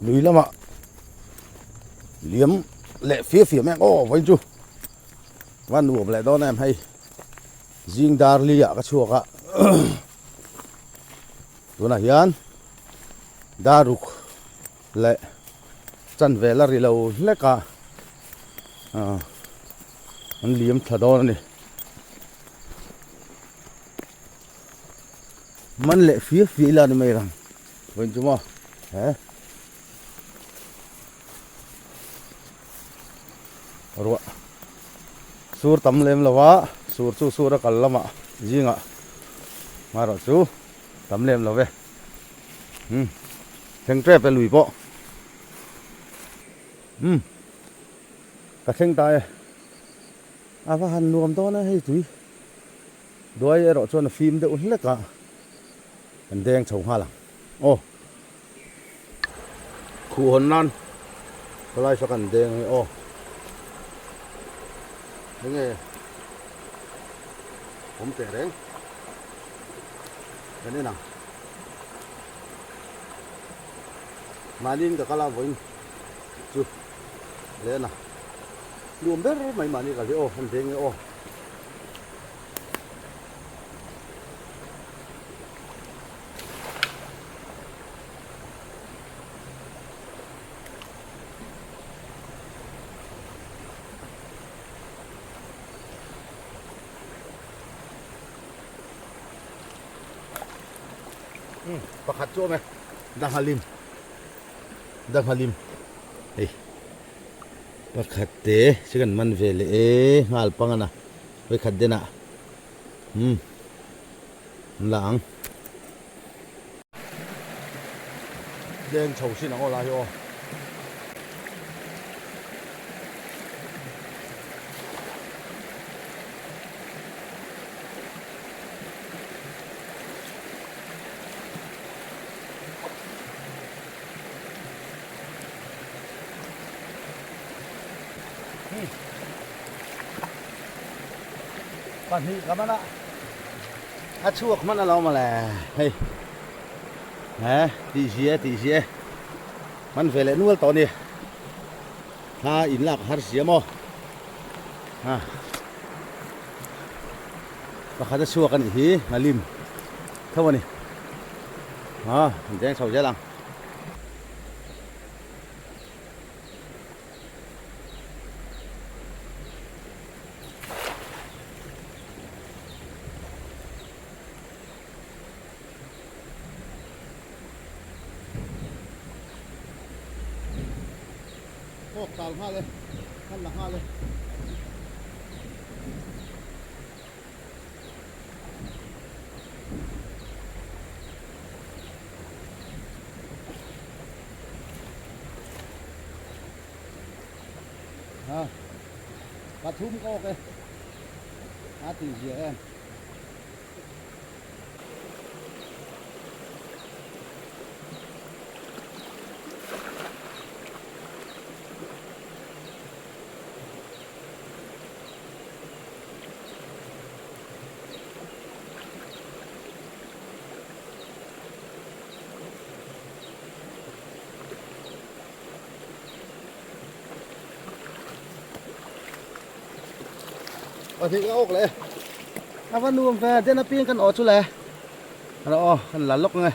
lùi lắm ạ, liếm lệ phía mẹ ô với chú văn nụ lại đó em hay riêng đar li ạ cái chuột ạ tôi là hiền đa rục lệ chân về là lâu lệ cả anh liếm thật đó này mình lệ phía là mày rằng với chú mà hả rồi sur tắm lên là vá sur ra cẩn lắm ạ gì ngạ mà rồi chú tắm lên là về thằng trẻ phải lùi bộ cả thằng tay và hành nuông to nó hay túi đôi rồi cho nó phim được hết cả anh đen trồng hoa lắm ô khu hồn non có lại cho cần đen ô thế nghe không trẻ đấy cái này nào mà linh cả la với chú lên nào luôn biết mấy mà đi cả cái ô anh đen ô pakat cho mày đang halim đây pakat te chứ cần man về lệ ngal pang na với khát đến à láng đen chầu xin nó lại ô bạn đi các bạn ạ chuột mất lâu mà là hey nè tí gì mình về lại nuôi tao đi ha in lạc har gì mà và khá là chuột cái này là lim thôi này mình đang sầu dễ lắm tàu hoa lên khăn là hoa lên bắt thúng có ok thì gì em thì cái ốc này vẫn nuông về tên nó pin căn ổ chú lệ đó căn là lốc này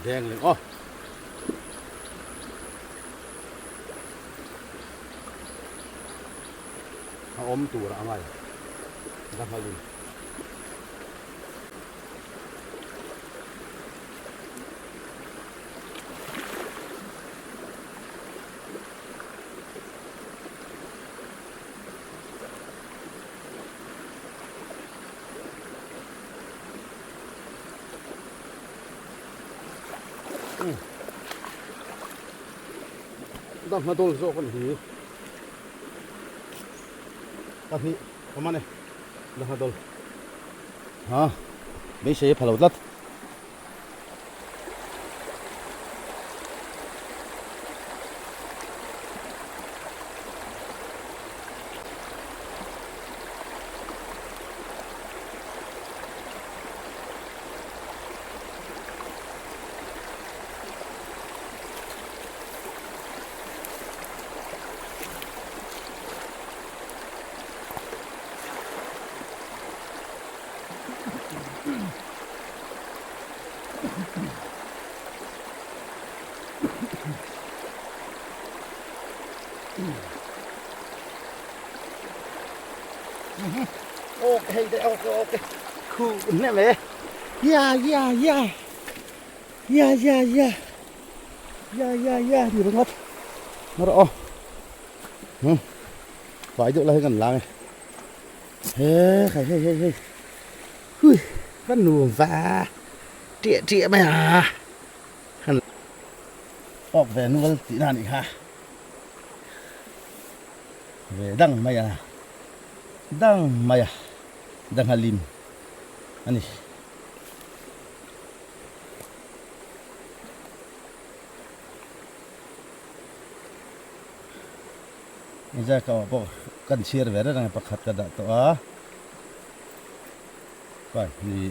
đen lên ôm tủ đã mày ra phải luôn đâm mà tôi cho con gì Tapi kemana? Dah hadol. Ha, mấy xe phải lột lắm. Okay, okay. Cool, nè mẹ. Yeah. Yeah. Đi bắt nó rõ. Phải chỗ là gần làng này. Hey. Ui, bắt nuông và trịa mày à. Ốc về nuông tí nào đi ha. Về đăng mày à. Dang halim. Ani. Ini kau apa kan share vera dengan pakat kada to ah. Baik ni.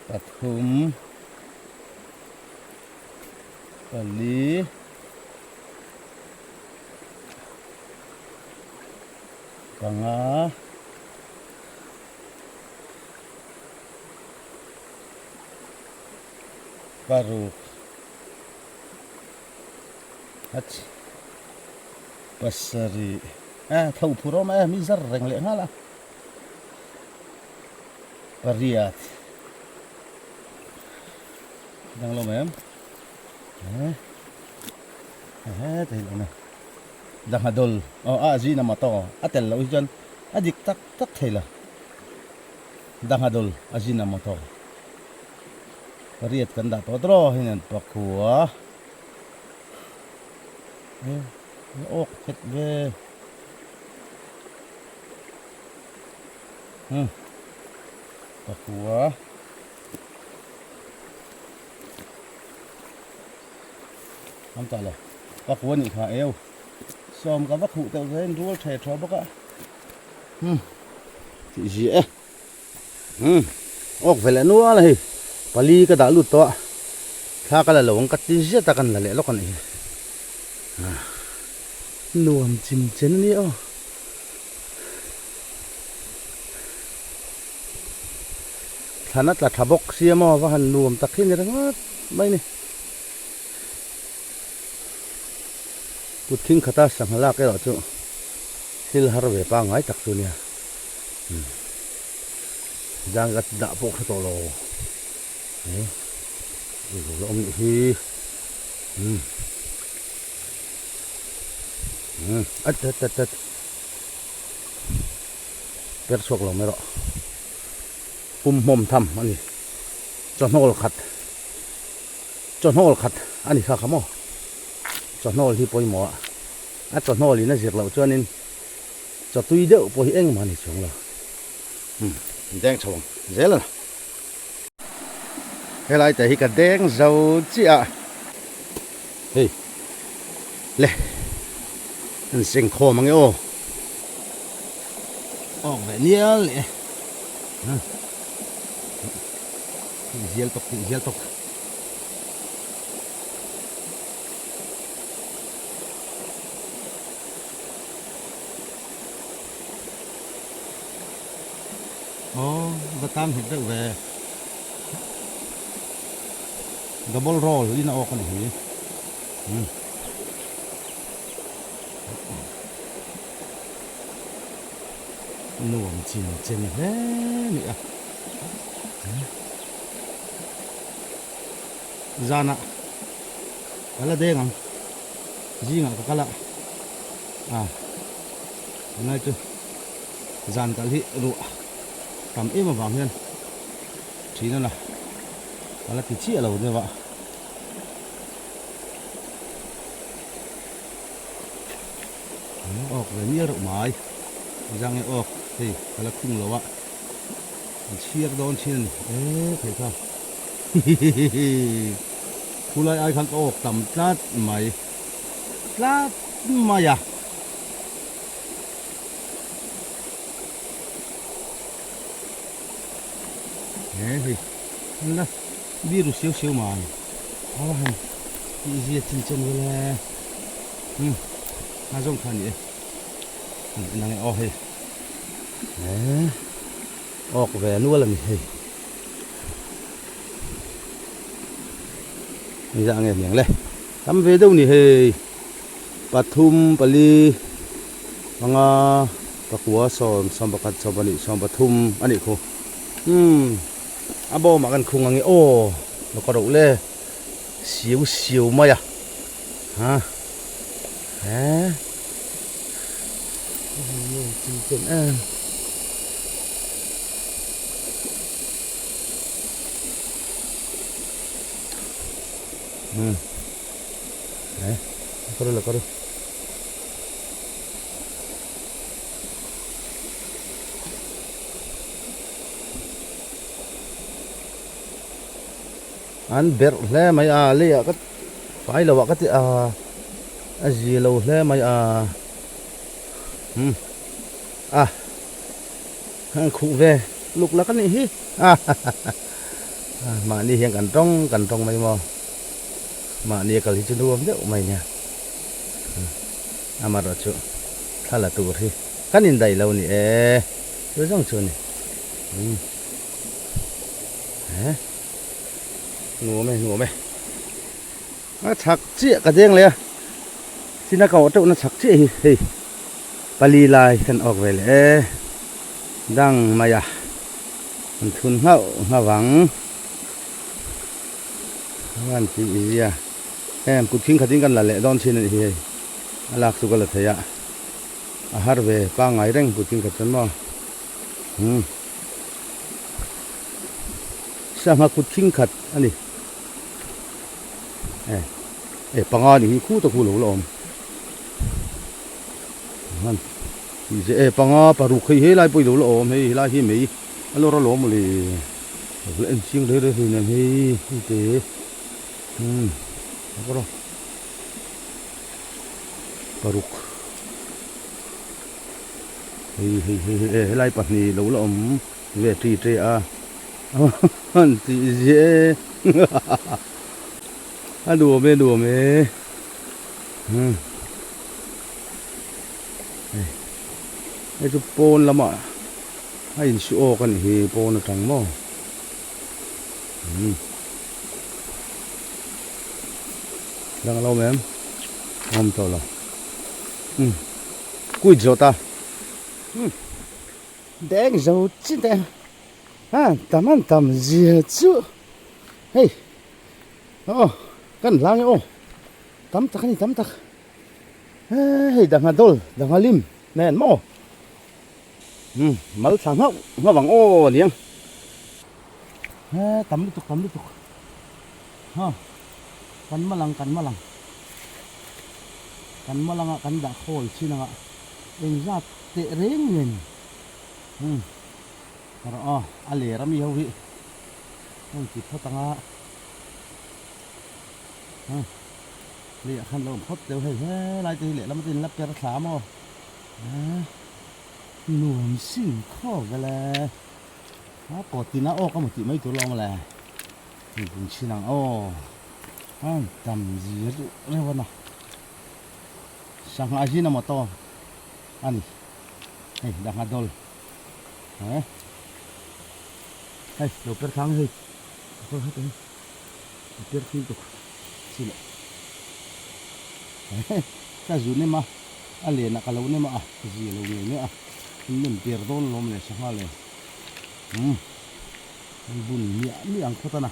Pathum. Pali. Panga. Baru. Hachi. Pasari. Thau puro ma mi zar reng le ngala. Pariat. Đang lo mem. Thấy lo nè. Đang hadol. Gì nằm to. Atel lo ijan. Adik tak thấy là. Đang hadol. Gì nằm to. Pariat kan da to dro hinan pakua. Ok hết về pakua không trả lời pakua nhỉ khá eo xóm các bác cụ tự lên rùa trẻ cho bác ạ chị dễ ok phải là nữa này pali cái đã lụt to khá cái là lồng cắt tí dễ ta cần là lẽ nó còn này nuông chín chín đi ô thằng là thà bốc xia mò và hành nuông tắc khi này đó mấy này tụt thinh khata sang là cái đó chứ hil har về pa ngay tắc tu nè giang gắt đã bốc hết rồi đấy rồi ông thì ất per suộc lòng mới rõ mồm thầm anh cho nol khát anh khá khám cho nol thì bôi mỏ cho nol thì nó diệt lậu cho nên cho tuy đậu bôi anh mà này xuống là đen chồng dễ là cái này thì cái đen dầu chị ạ hey lẹ anh sinh khô mà nghe ô về nia lẹ giel tóc và tam hiện được về double roll đi nào con này nuông chín chín thế nữa ra nè cái là đen không gì ngã cái là này chứ dàn cái lị rụa cầm im mà vàng hơn chỉ nó là cái là cái chia lầu như vậy ốc về nia rượu mái răng cái ốc thì cái là khung lẩu ạ chiếc đón chiên thấy không cú lại ai khăn có ốc tầm lát mày à thì là đi rồi xíu xíu mà hành đi gì chân chân rồi là hai giống khăn vậy năng ốc hay ốc về nuôi làm gì dạng nghe miệng lên tắm về đâu nè hề Pathum Pali mga pakwa son bakat son bani son Pathum ani ko abo makan khung angi o nó có đủ le xíu xíu mày à hả hả chân à đấy có đâu là có đâu anh ber le mày à le cái phải là cái gì lâu le mày hàng khu về lục là cái này hi mà đi hiện cảnh trong mày mà đi cái chân đuông đấy mày nha mà rồi chú thay là tụi thì cái nhìn đầy lâu nè tôi giống chú này ngủ mày nó chặt chia cả tiếngเลยxin nó cầu nó chặt chia thì Pali lại thân ốc về lẽ đang mày à mình thun hậu vắng anh chị gì à em cũng chính khá chính cần là lệ đón xin thì lạc su cái là thế ạ hát về ba ngày đấy cũng chính khá chính mà sao mà cũng chính khá anh đi bằng ai thì khu tôi khu lỗ lồm thì dễ bằng ai bà rụt khi hết lại bôi lỗ lồm hay lại khi mấy lỗ ra lỗ mà lì lên chiêng đấy thì này hay thế có đâu bà rụt thì lại bật nì lỗ lồm về trì à thì dễ đùa mê cái chụp pôn lắm ạ hay số cái này pôn nó trắng mò đang lâu mấy em không thôi là cùi dầu ta đen dầu chín đen tầm gì chứ hey kan lang yo tắm tak hey dang lim nen mo mal sang hau nga bang o liang tắm tuk ha kan malang kan da khol chinanga eng za te reng nen ro ale ram yo wi ki thotanga lệ khăn lồng hốt đều hay lại thì lệ lắm tin lắp cho nó xả mò nuông xỉn khó cái là nó có tin nó ô có một tí mấy túi lông là mình cũng xin rằng ô tầm gì đấy vân nào sang hai gì nào mà to ăn này đang ăn đôi đấy đây đồ bếp thắng gì thôi hết rồi bếp tiếp tục xin lỗi cái gì này mà liền là cái lâu này mà cái gì lâu này nữa mình tiền đôn lắm này sao lại bún miệng ăn khó ta nào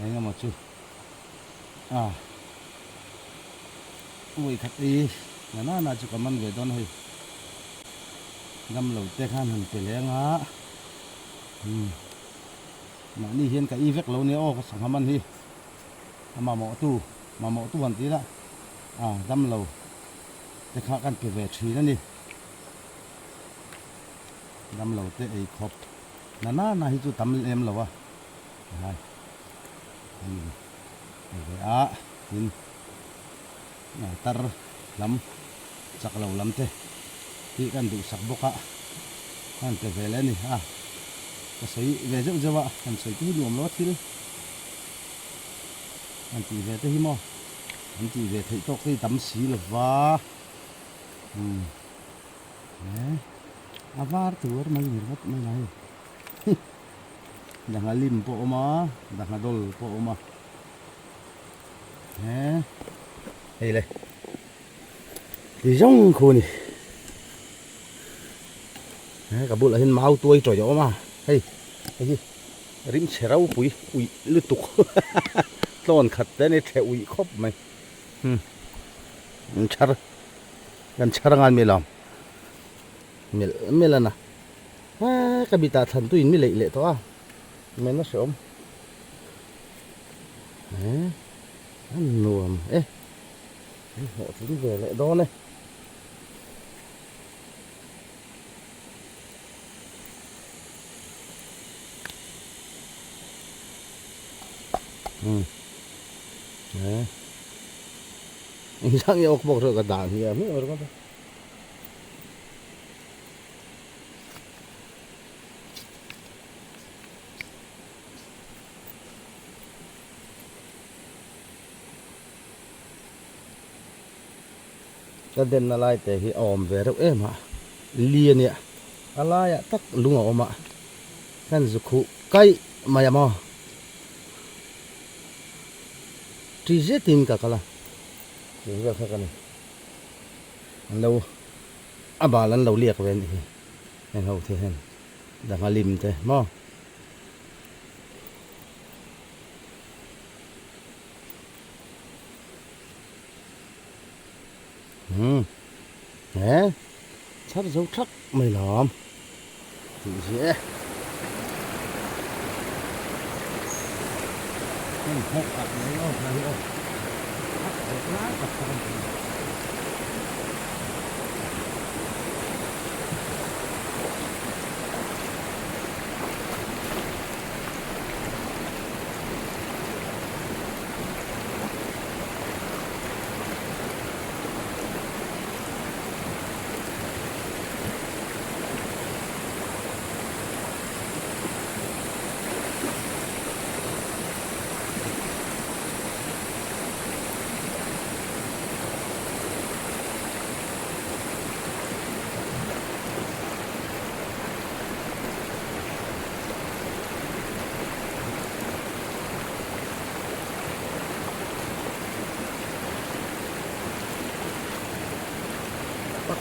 đấy là một chút ui thật đi là nó chỉ có măn về đón thôi năm lẩu tê khan hình tiền lẽ ngã mà đi hiên cái y vết lâu nữa có sản phẩm ăn đi mà mỏ tu hoàn tí đó đâm lầu để khácกันvề tríนั่นดิđâm lầu tệ ấy khóc na hi chu tam em lầu này vậy tin tar lắm sắc lầu lắm thế thì kan du sak boka kan ke vele ni ka soi ve jam jawa kan soi ti nuam lo thil kan ti ve te hi mo kan ti ve thei tok ti tam si lo wa avar tur mai ni rat mai lai dah ngalim po oma dah ngadol po oma đây này thì giống khu này cả bộ là hình máu tuổi trò gió mà hey rim rau bụi ui lướt tục toàn khát đấy này theo ui khóc mày gần char ngan mày làm mày là na cái bị ta thần tôi mới lệ to mày nó sớm ăn nuông họ tính về lại đó này đấy anh sang yêu bọc rồi cả đàn thì mấy ở đó cái đèn là lại để hi om về đâu em liền nè alaya tắc lung om kan zuku kai maya mo trize tin ka kala trize ka kala lâu bà lần lâu liệt về thì anh hậu thế hen đang lim thế mo nè chắc dấu chắc mày làm thì dễ không học ạ mấy ông này không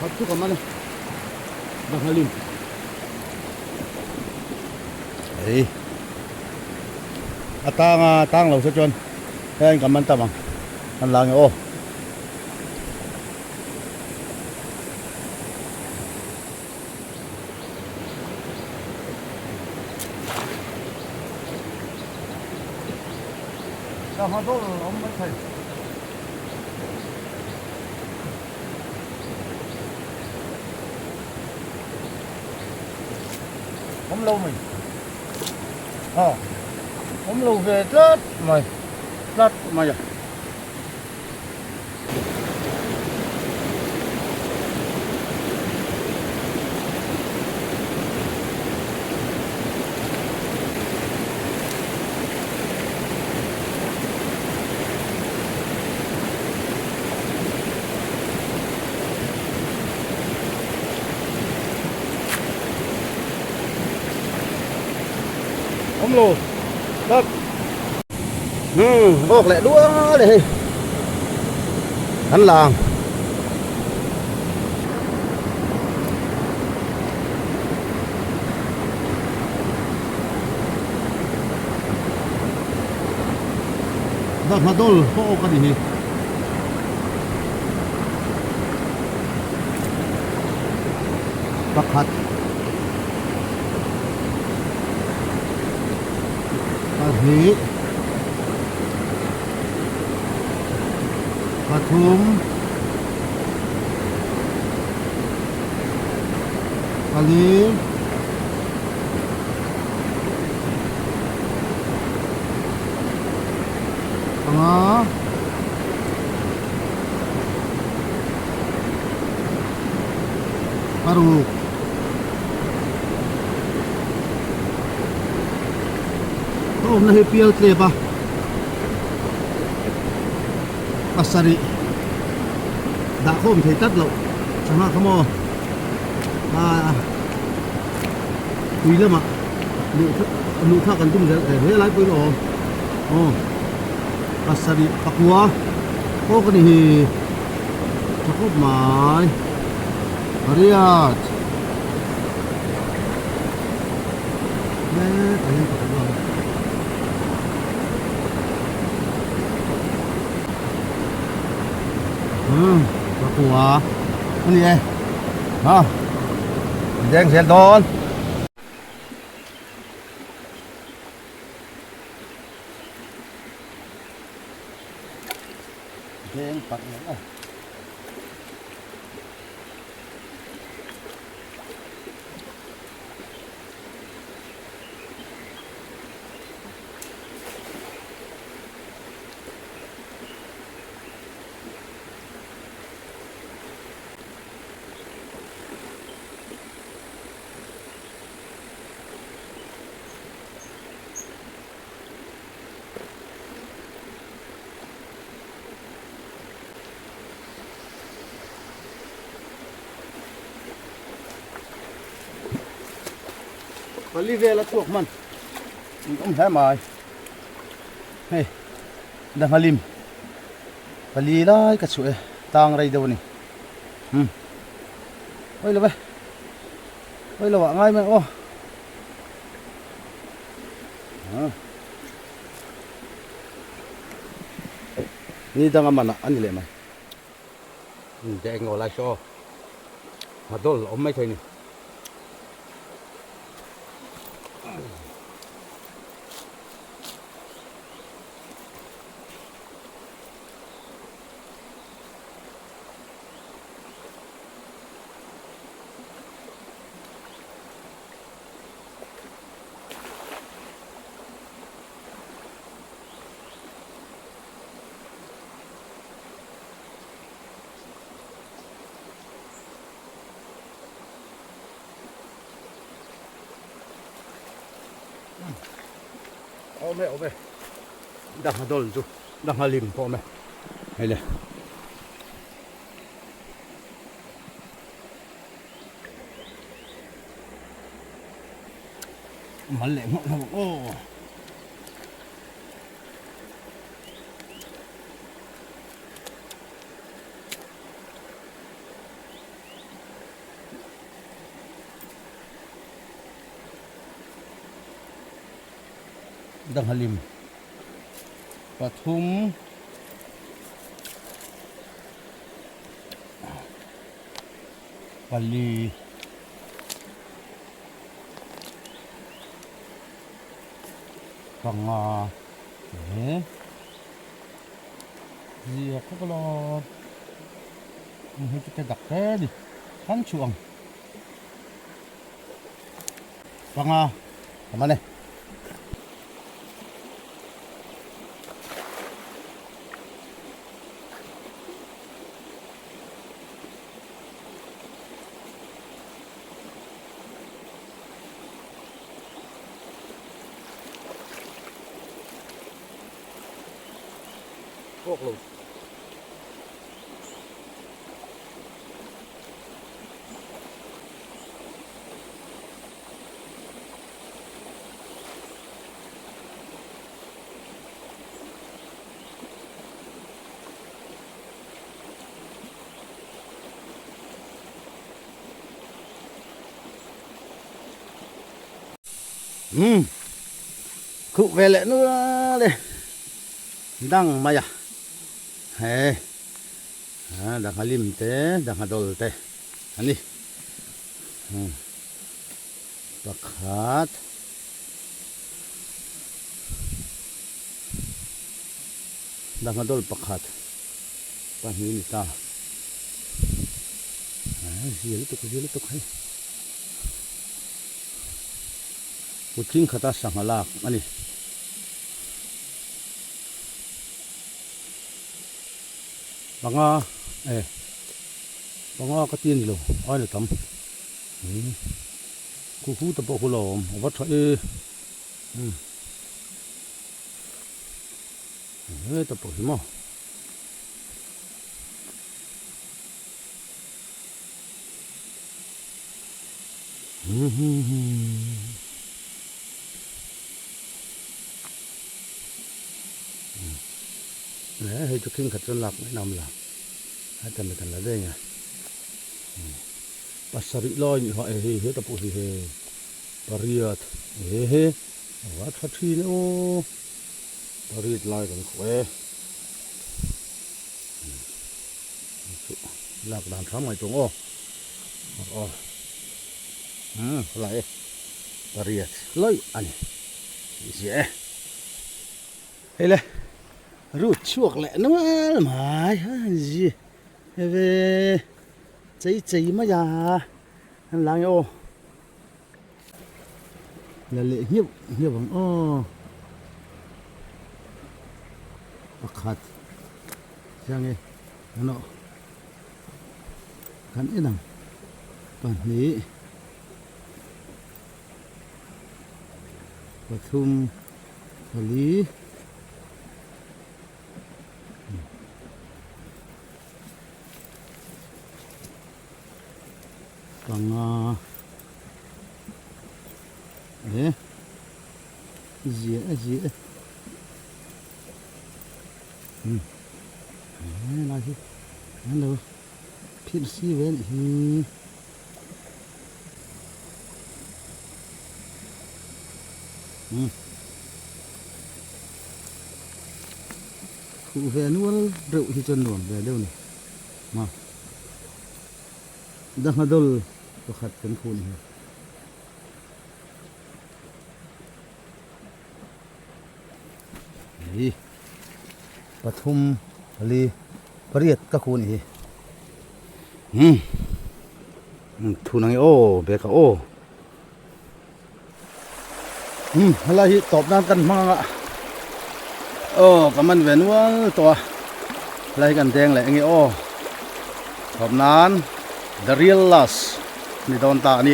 Hatu kemana? Bang Halim. Đấy. Tang lầu cho chân. Thế anh cảm ơn ta bằng. Anh làm ô. Sao họ đâu ông mới thấy. Hôm lâu mình hôm lâu về rất mày à hôm lâu đất bọc lại đũa để hắn làng đất mà đôi hộ cái gì bạc hạt Hí ทุมปาลีปังงาปารุกoh na hipial treba pasari đã không thấy tắt lộ chẳng hạn không quý lắm ạ nụ khác cần tung để thế lái quý lộ pasari pakua oh cái này cakep mai lihat kalian pakai Papua ini Jeng Senton Jeng pakai Pali về là thuộc mình cũng thế mà hey đang halim Pali lại cái chuỗi tang đây đâu nè ôi là vậy ngay mà ô ni đang ăn anh đi làm mày chạy ngồi lại cho mà tôi ôm mấy thôi nè ome dah dol tu dah halim po me hele malek oh Dang Halim Pathum Pali Panga gì có lo hơi cái đặc thế đi khăn chuồng Panga làm này quốc luôn cụ về lại nữa đây đang mày à hey đang halim te đang hadol te ani pakhat đang hadol pakhat pan ni ta zil tuk hai puting khata sangalak ani banga banga ka tin lo ai le tam ku hu ta po hu lo wat tha ta po hi mo nè hay cho kinh khát chân lạc mấy năm là hai tần là đây nhỉ pasari loi ni hỏi he ta po hi he pariat he wat phát thi no pariat lai kan khwe lạc đàn thắm ngoài chung lại pariat loi ani dễ hay le rút chuộc lại nó mà gì về cháy mà già lang ô là lệ nhiều bằng bạc hạt sang nghe nó cắn ít nằm còn ní và thum và lý bằng dĩa là gì hello phim si về thì cụ về nuôi rượu thì chân luồn về đâu này mà đang đôi có khát cắn khôn này pathum ali pariat ka khôn này thu năng ô bé cả ô là hi top nan kan mang ạ cảm ơn về nuôi to lạiกันแดงlại nghe ô top nan the real loss ni don ta ni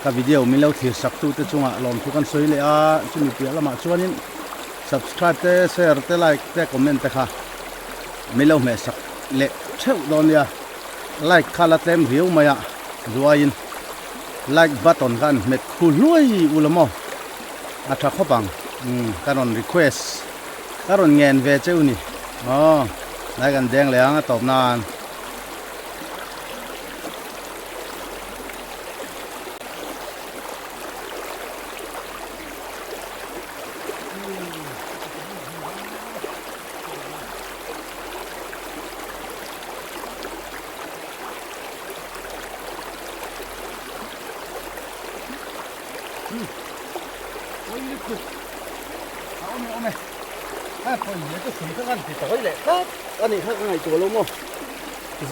ka video min lo thir sak tu te chunga lom thu kan soi le a chumi pia lama chuanin subscribe te share te like te comment te kha min lo me sak le theu don ya like khala tlem hiu maya ruain like button kan met khu lui ulamo atha khopang karon request karon ngen ve cheu ni lại gần đen lẻ top nan thôi nhớ cái súng thức ăn thì tối lệ khác ăn thì khác ngày chùa luôn không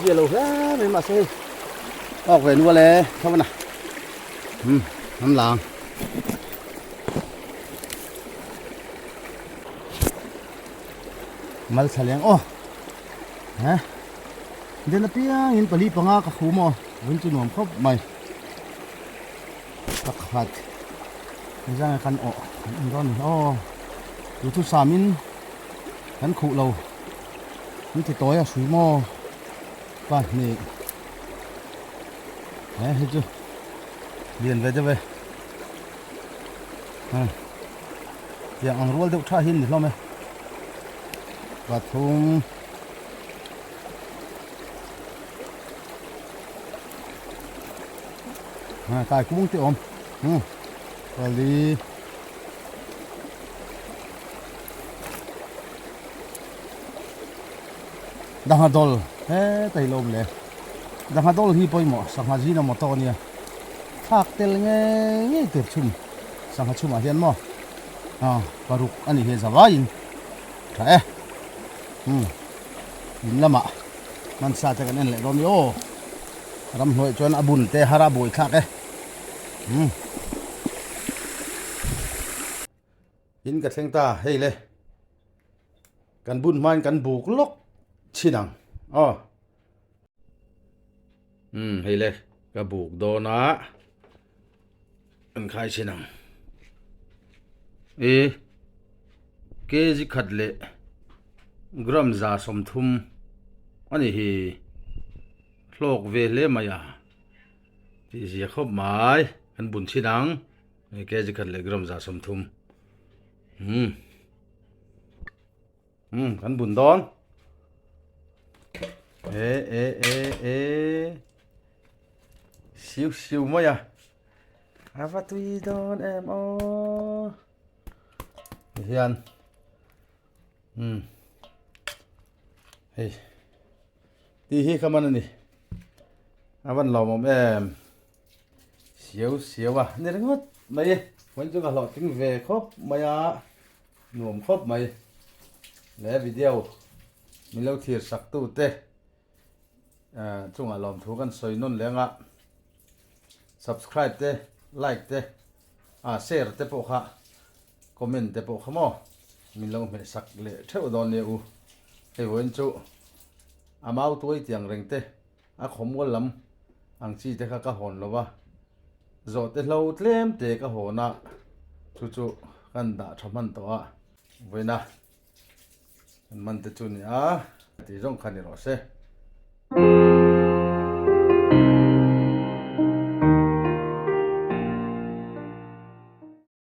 gì lâu hết nên mà xem về nuôi lệ không nào nắm làng mal saliang hả đến lúc kia in pali panga ka khu mo vẫn chưa nằm khóc mày tắc hạt ra khăn khăn con dù thu xàm in khăn khụ lâu nhưng thì tối suy mò và nè đấy thấy chưa liền về cho về giờ ăn ruột được thay hin được không mày và thùng tài cũng tiêu ôm và đi đang đol tay lôm lệ đang đol hi bôi mỏ sang haji nó mỏ to nia thạc tel nghe tuyệt chum sang chum à hiền mỏ baruk ani he zawain อินละมะมันซาจะกันนั่นแหละตอนนี้โอ้รำหน่วยจนอบุญเตฮาราบุยคลักอินกับเซงตาเฮ้ยเลยกันบุญมันกันบุกลกชินังอ๋อเฮ้ยเลยกับบุกโดนะอันใครชินังเกจิขัดเละกรัมซาสมทุมอันนี้ฮีโลกเวเลมายาที่เสียขบหมายกันบุญชินังเกจิขัดเละกรัมซาสมทุมกันบุญดอนชิวมายาอาวัตุยดอนโอเฮียนเฮ้ยดีฮีขมันนี่อาวันเรามอมเสียวว่ะเนี่ยทั้งหมดไม่วันจุกหล่อถึงเวครบไม่หนุ่มครบไม่แล้ววิดีโอมีเล่าที่สักตู้เต้จุงอารมณ์ถูกกันสวยนุ่นแล้วsubscribe เต้ like เต้share เต้ปกค่ะcomment เต้ปกค่ะมั้งมีเล่าไม่สักเลยเท่าตอนนี้เฮ้ยวันจุอามาตัวที่ยังเร่งเต้ขมกันลำอังชีเต้ก็หอนแล้ววะจอดเต้เราเล่มเต้ก็หอนะจู่กันด่าทำมันตัวเว้ยนะมันเต้จุนี่ที่ต้องขันนี่หรอเซ่